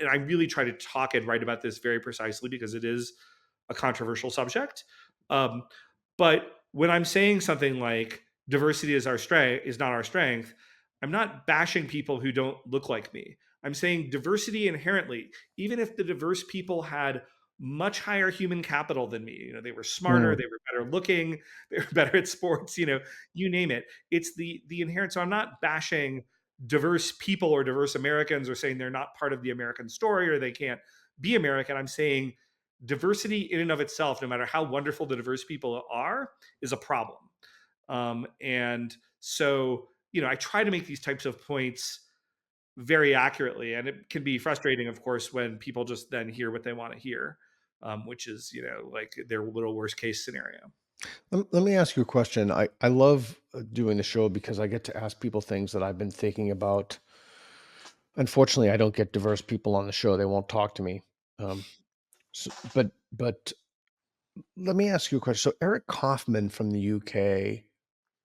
and I really try to talk and write about this very precisely because it is a controversial subject. Um, but when I'm saying something like diversity is our strength, is not our strength, I'm not bashing people who don't look like me. I'm saying diversity inherently, even if the diverse people had much higher human capital than me, they were smarter, Mm, they were better looking, they were better at sports, you name it. It's the inherent. So I'm not bashing diverse people or diverse Americans or saying they're not part of the American story or they can't be American. I'm saying diversity in and of itself, no matter how wonderful the diverse people are, is a problem. And so, I try to make these types of points very accurately. And it can be frustrating, of course, when people just then hear what they want to hear, which is, like their little worst case scenario. let me ask you a question. I love doing the show because I get to ask people things that I've been thinking about. Unfortunately, I don't get diverse people on the show. They won't talk to me. Um, but let me ask you a question. So Eric Kaufman from the UK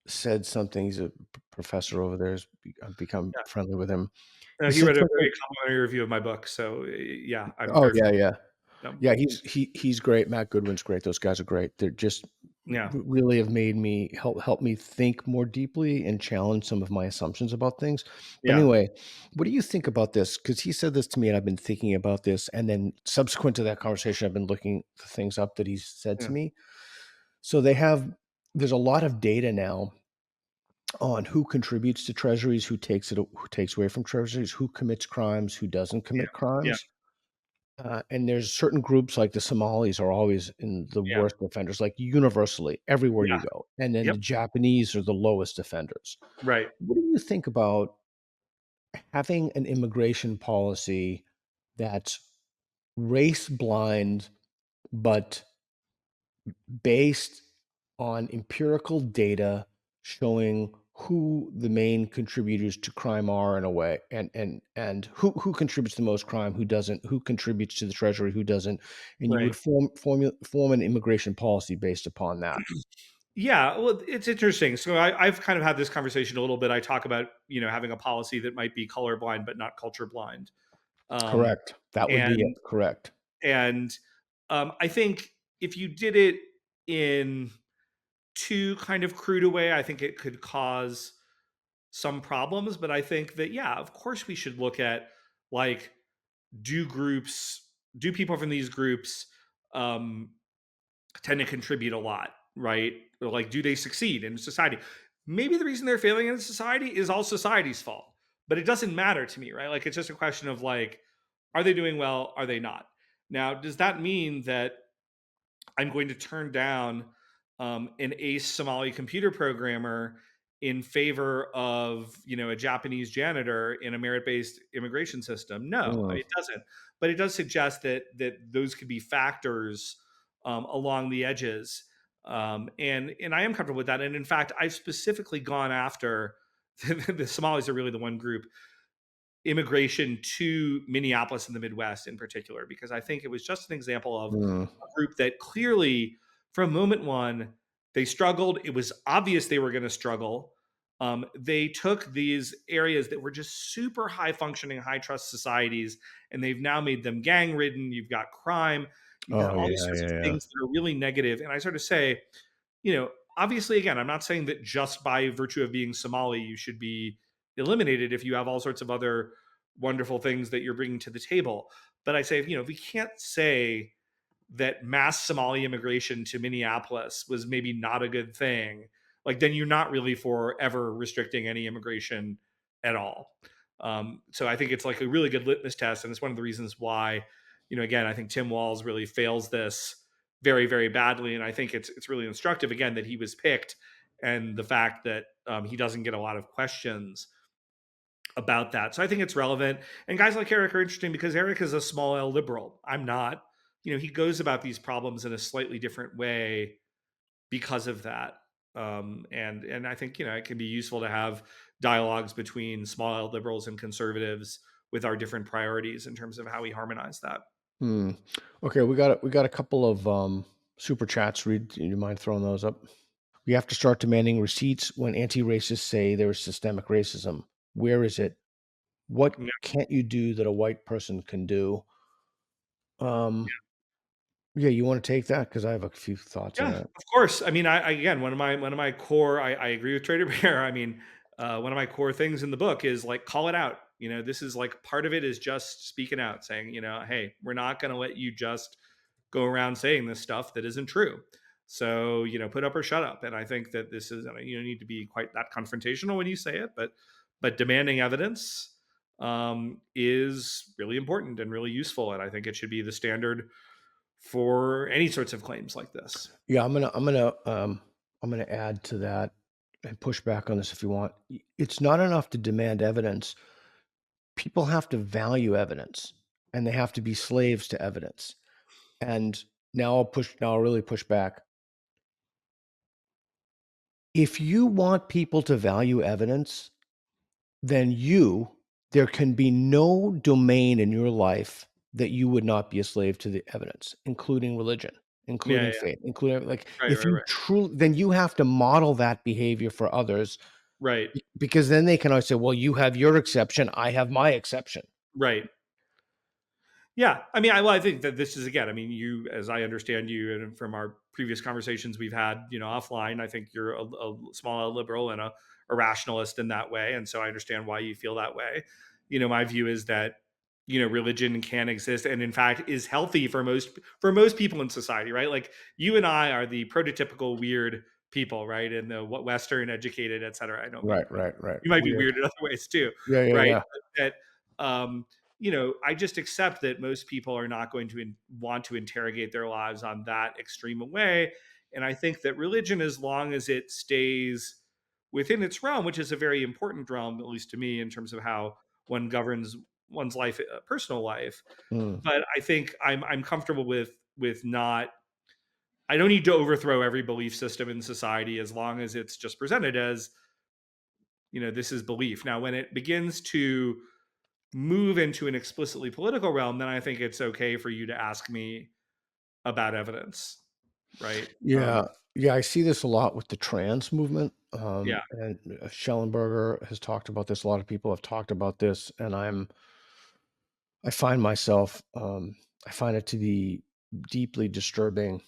said something. He's a professor over there. I've become Yeah. friendly with him. No, He he said wrote a something. very complimentary review of my book. So, yeah, I'm Oh very yeah, familiar yeah. with them. Yeah, he's great. Matt Goodwin's great. Those guys are great. They're just Yeah. really have made me help me think more deeply and challenge some of my assumptions about things. But Yeah. anyway, what do you think about this? Because he said this to me, and I've been thinking about this. And then subsequent to that conversation, I've been looking the things up that he's said to Yeah. me. So there's a lot of data now on who contributes to treasuries, who takes away from treasuries, who commits crimes, who doesn't Yeah. commit Yeah. crimes. And there's certain groups like the Somalis are always in the Yeah. worst offenders, like universally everywhere Yeah. you go. And then Yep. the Japanese are the lowest offenders. Right. What do you think about having an immigration policy that's race blind, but based on empirical data showing who the main contributors to crime are in a way, and who contributes the most crime, who doesn't, who contributes to the treasury, who doesn't, and you Right. would form an immigration policy based upon that. Yeah, well, it's interesting. So I've kind of had this conversation a little bit. I talk about having a policy that might be colorblind but not culture blind, um, Correct. That would be it. and Correct. and I think if you did it in too kind of crude a way, I think it could cause some problems. But I think that yeah, of course we should look at like do groups do people from these groups um, tend to contribute a lot, right? Or like, do they succeed in society? Maybe the reason they're failing in society is all society's fault, but it doesn't matter to me, right? Like, it's just a question of like, are they doing well? Are they not? Now, does that mean that I'm going to turn down an ace Somali computer programmer in favor of a Japanese janitor in a merit-based immigration system? No, Mm. it doesn't. But it does suggest that those could be factors along the edges, and I am comfortable with that. And in fact, I've specifically gone after the Somalis are really the one group immigration to Minneapolis and the Midwest in particular, because I think it was just an example of Mm. a group that clearly, from moment one, they struggled. It was obvious they were going to struggle. They took these areas that were just super high functioning, high trust societies, and they've now made them gang ridden. You've got crime, you've got Oh all these yeah, sorts of yeah, yeah. things that are really negative. And I sort of say, obviously, again, I'm not saying that just by virtue of being Somali, you should be eliminated if you have all sorts of other wonderful things that you're bringing to the table. But I say, we can't say that mass Somali immigration to Minneapolis was maybe not a good thing. Like, then you're not really for ever restricting any immigration at all. So I think it's like a really good litmus test. And it's one of the reasons why, again, I think Tim Walz really fails this very, very badly. And I think it's really instructive, again, that he was picked and the fact that he doesn't get a lot of questions about that. So I think it's relevant. And guys like Eric are interesting because Eric is a small L liberal. I'm not. He goes about these problems in a slightly different way because of that. And I think it can be useful to have dialogues between small L liberals and conservatives with our different priorities in terms of how we harmonize that. Hmm. Okay, we got a couple of super chats. Read, do you mind throwing those up? We have to start demanding receipts when anti-racists say there is systemic racism. Where is it? What Yeah. can't you do that a white person can do? Um, yeah, you wanna take that? Because I have a few thoughts on Yeah, that. of course. I mean, again, one of my core. I agree with Trader Bear. I mean, one of my core things in the book is like call it out. This is like part of it is just speaking out, saying, hey, we're not going to let you just go around saying this stuff that isn't true. So, put up or shut up. And I think that this is, and you need to be quite that confrontational when you say it, but demanding evidence is really important and really useful. And I think it should be the standard for any sorts of claims like this. Yeah, I'm gonna add to that and push back on this if you want. It's not enough to demand evidence. People have to value evidence, and they have to be slaves to evidence. And now I'll really push back. If you want people to value evidence, then there can be no domain in your life that you would not be a slave to the evidence, including religion, Yeah, including yeah. faith, including like Right, if right, you right. truly, then you have to model that behavior for others, Right, because then they can always say, well, you have your exception, I have my exception. right. Yeah, I mean, I think that this is again. I mean, you, as I understand you, and from our previous conversations we've had, offline, I think you're a small L liberal and a rationalist in that way, and so I understand why you feel that way. My view is that religion can exist, and in fact is healthy for most people in society, right? Like you and I are the prototypical weird people, right? And the what Western educated, et cetera. I don't mean Right, right, right. you might be Weird. weird in other ways too, Yeah, yeah, right? yeah. That um, I just accept that most people are not going to want to interrogate their lives on that extreme a way. And I think that religion, as long as it stays within its realm, which is a very important realm, at least to me, in terms of how one governs one's life, personal life. Mm. But I think I'm comfortable with not. I don't need to overthrow every belief system in society as long as it's just presented as this is belief. Now, when it begins to move into an explicitly political realm, then I think it's okay for you to ask me about evidence, right? Yeah, yeah, I see this a lot with the trans movement, Yeah, and Schellenberger has talked about this. A lot of people have talked about this, and I find myself, I find it to be deeply disturbing.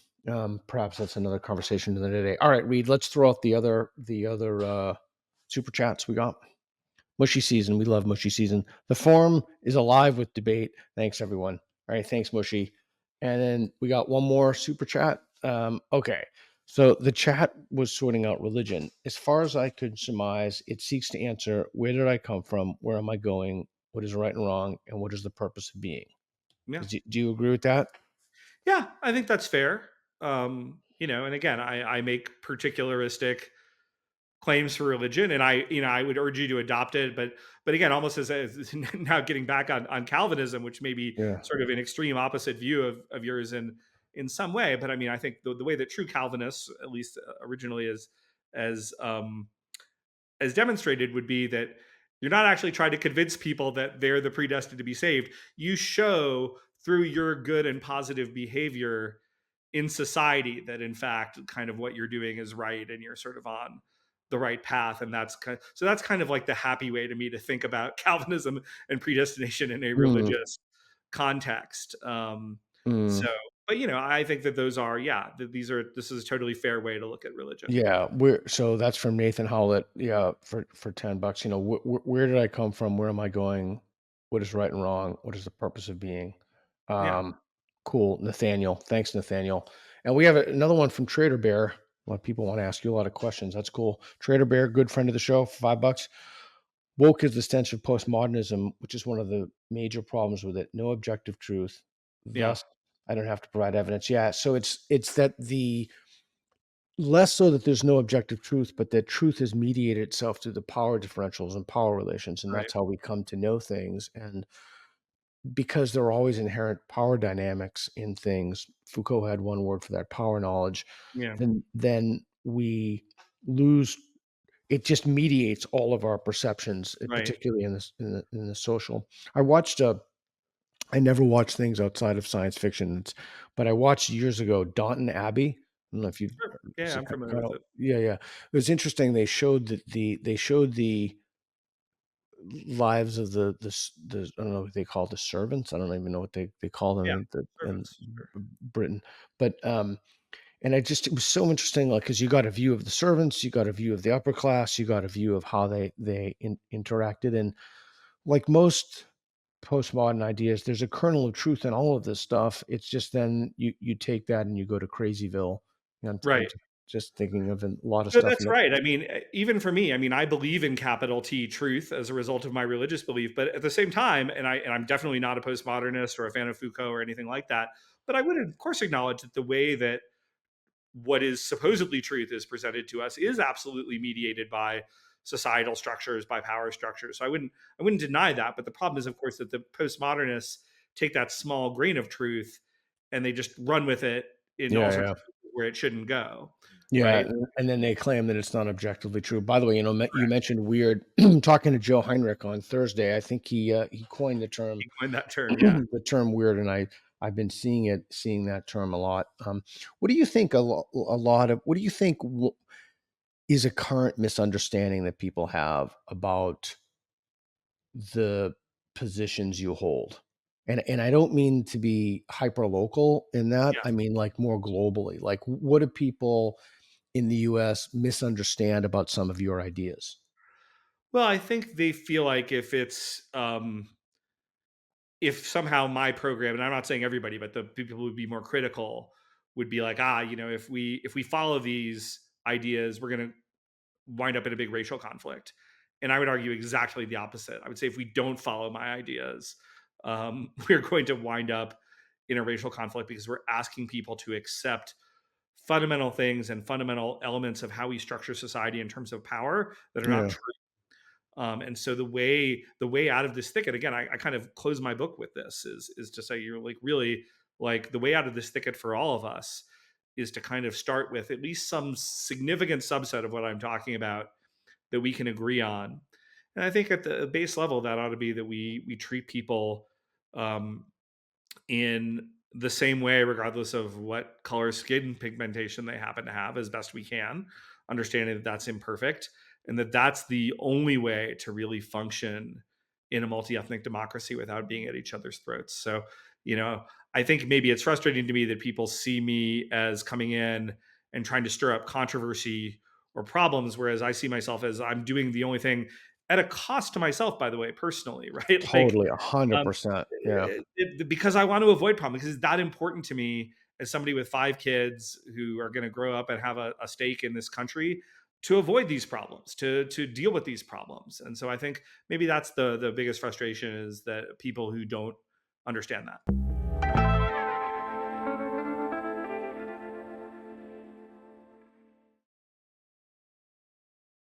Perhaps that's another conversation another day. All right, Reed, let's throw out the other super chats we got. Mushy season. We love mushy season. The forum is alive with debate. Thanks, everyone. All right. Thanks, Mushy. And then we got one more super chat. Okay. So the chat was sorting out religion. As far as I could surmise, it seeks to answer where did I come from? Where am I going? What is right and wrong? And what is the purpose of being? yeah, Do you agree with that? yeah. I think that's fair. And again, I make particularistic claims for religion, and I would urge you to adopt it. But again, almost as now getting back on Calvinism, which may be Yeah. sort of an extreme opposite view of yours in some way. But I mean, I think the way that true Calvinists, at least originally, as as demonstrated would be that you're not actually trying to convince people that they're the predestined to be saved. You show through your good and positive behavior in society that in fact kind of what you're doing is right and you're sort of on the right path. And that's kind of like the happy way to me to think about Calvinism and predestination in a Mm, religious context. mm. So but I think that those are, yeah, that this is a totally fair way to look at religion. Yeah, so that's from Nathan Howlett. Yeah, for $10. Where did I come from? Where am I going? What is right and wrong? What is the purpose of being? Yeah. Um, cool, Nathaniel. Thanks, Nathaniel. And we have another one from Trader Bear. A lot of people want to ask you a lot of questions. That's cool. Trader Bear, good friend of the show, for $5. Woke is the stench of postmodernism, which is one of the major problems with it. No objective truth. Yeah. Thus, I don't have to provide evidence. Yeah, so it's that the less so that there's no objective truth, but that truth has mediated itself through the power differentials and power relations, and Right. that's how we come to know things. And because there are always inherent power dynamics in things, Foucault had one word for that: power knowledge. Yeah. Then we lose. It just mediates all of our perceptions, Right. particularly in the social. I watched a I never watch things outside of science fiction, but I watched years ago Downton Abbey. I don't know if you Sure. Yeah, I'm familiar kind with of, it. yeah, yeah. It was interesting. They showed the lives of the I don't know what they call the servants. I don't even know what they call them Yeah, in servants, sure. Britain. But and I just it was so interesting, like because you got a view of the servants, you got a view of the upper class, you got a view of how they interacted, and like most postmodern ideas, there's a kernel of truth in all of this stuff. It's just then you take that and you go to Crazyville, and I'm Right. just thinking of a lot of No, stuff. that's right. I mean, even for me, I mean, I believe in capital T truth as a result of my religious belief, but at the same time, I'm definitely not a postmodernist or a fan of Foucault or anything like that. But I would of course acknowledge that the way that what is supposedly truth is presented to us is absolutely mediated by societal structures, by power structures. So I wouldn't deny that. But the problem is, of course, that the postmodernists take that small grain of truth and they just run with it in all Yeah, sorts yeah. of places where it shouldn't go. Yeah, Right? and then they claim that it's not objectively true. By the way, you Correct. mentioned weird. Talking to Joe Heinrich on Thursday, I think he coined He coined that term. Yeah. the term weird, and I've been seeing that term a lot. What do you think a lot of what do you think is a current misunderstanding that people have about the positions you hold? And I don't mean to be hyper local in that. Yeah. I mean like more globally. Like what do people in the US misunderstand about some of your ideas? Well, I think they feel like if somehow my program, and I'm not saying everybody, but the people who would be more critical would be like, if we follow these ideas, we're going to wind up in a big racial conflict. And I would argue exactly the opposite. I would say if we don't follow my ideas, we're going to wind up in a racial conflict because we're asking people to accept fundamental things and fundamental elements of how we structure society in terms of power that are not Yeah, true. And so the way out of this thicket, again, I kind of close my book with this is to say you're like really like the way out of this thicket for all of us is to kind of start with at least some significant subset of what I'm talking about that we can agree on. And I think at the base level, that ought to be that we treat people um, in the same way, regardless of what color skin pigmentation they happen to have, as best we can, understanding that that's imperfect and that that's the only way to really function in a multi ethnic democracy without being at each other's throats. So, you know, I think maybe it's frustrating to me that people see me as coming in and trying to stir up controversy or problems, whereas I see myself as I'm doing the only thing at a cost to myself, by the way, personally, right? Like, totally, um, 100%. Yeah. because I want to avoid problems because it's that important to me as somebody with 5 kids who are going to grow up and have a stake in this country to avoid these problems, to deal with these problems. And so I think maybe that's the biggest frustration is that people who don't understand that.